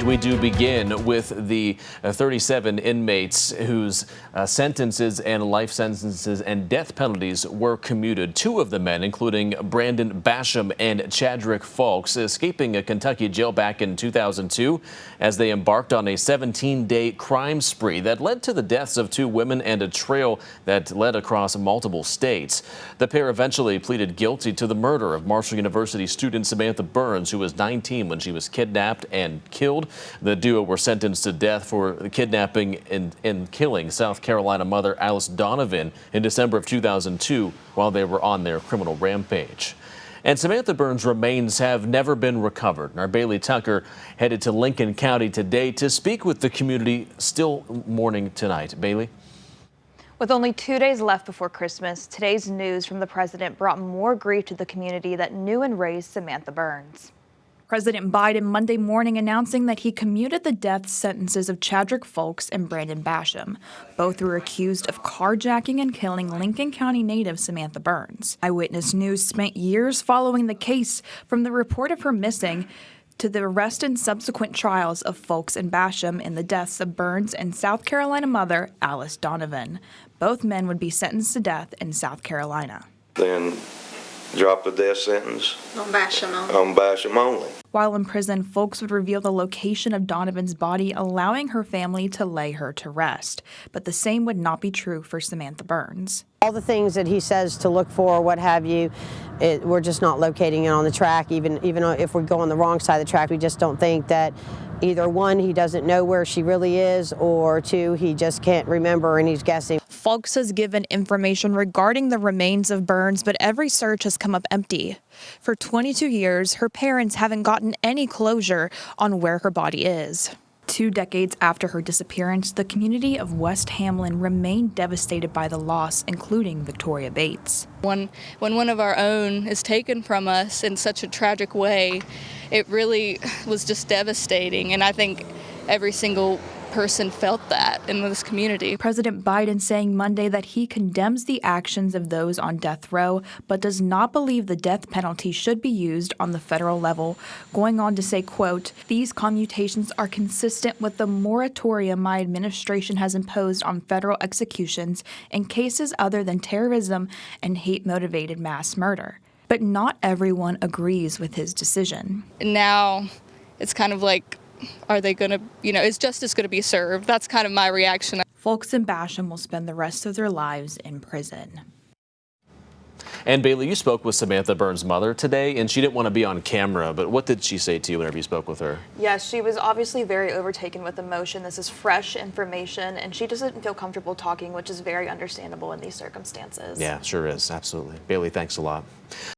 We do begin with the 37 inmates whose sentences and life sentences and death penalties were commuted. Two of the men, including Brandon Basham and Chadrick Fulks, escaping a Kentucky jail back in 2002 as they embarked on a 17-day crime spree that led to the deaths of two women and a trail that led across multiple states. The pair eventually pleaded guilty to the murder of Marshall University student Samantha Burns, who was 19 when she was kidnapped and killed. The duo were sentenced to death for kidnapping and killing South Carolina mother Alice Donovan in December of 2002 while they were on their criminal rampage. And Samantha Burns' remains have never been recovered. Our Bailey Tucker headed to Lincoln County today to speak with the community still mourning tonight. Bailey? With only 2 days left before Christmas, today's news from the president brought more grief to the community that knew and raised Samantha Burns. President Biden Monday morning announcing that he commuted the death sentences of Chadrick Fulks and Brandon Basham. Both were accused of carjacking and killing Lincoln County native Samantha Burns. Eyewitness News spent years following the case, from the report of her missing to the arrest and subsequent trials of Fulks and Basham in the deaths of Burns and South Carolina mother Alice Donovan. Both men would be sentenced to death in South Carolina. Then drop the death sentence on Basham only. On Basham only. While in prison, Fulks would reveal the location of Donovan's body, allowing her family to lay her to rest. But the same would not be true for Samantha Burns. All the things that he says to look for, what have you, we're just not locating it on the track. Even if we go on the wrong side of the track, we just don't think that either one, he doesn't know where she really is, or two, he just can't remember and he's guessing. Fulks has given information regarding the remains of Burns, but every search has come up empty. For 22 years, her parents haven't gotten any closure on where her body is. 2 decades after her disappearance, the community of West Hamlin remained devastated by the loss, including Victoria Bates. When one of our own is taken from us in such a tragic way, it really was just devastating, and I think every single person felt that in this community. President Biden saying Monday that he condemns the actions of those on death row, but does not believe the death penalty should be used on the federal level, going on to say, quote, "These commutations are consistent with the moratorium my administration has imposed on federal executions in cases other than terrorism and hate-motivated mass murder." But not everyone agrees with his decision. Now it's kind of like, are they going to, is justice going to be served? That's kind of my reaction. Fulks and Basham will spend the rest of their lives in prison. And Bailey, you spoke with Samantha Burns' mother today, and she didn't want to be on camera, but what did she say to you whenever you spoke with her? Yes, she was obviously very overtaken with emotion. This is fresh information, and she doesn't feel comfortable talking, which is very understandable in these circumstances. Yeah, sure is. Absolutely. Bailey, thanks a lot.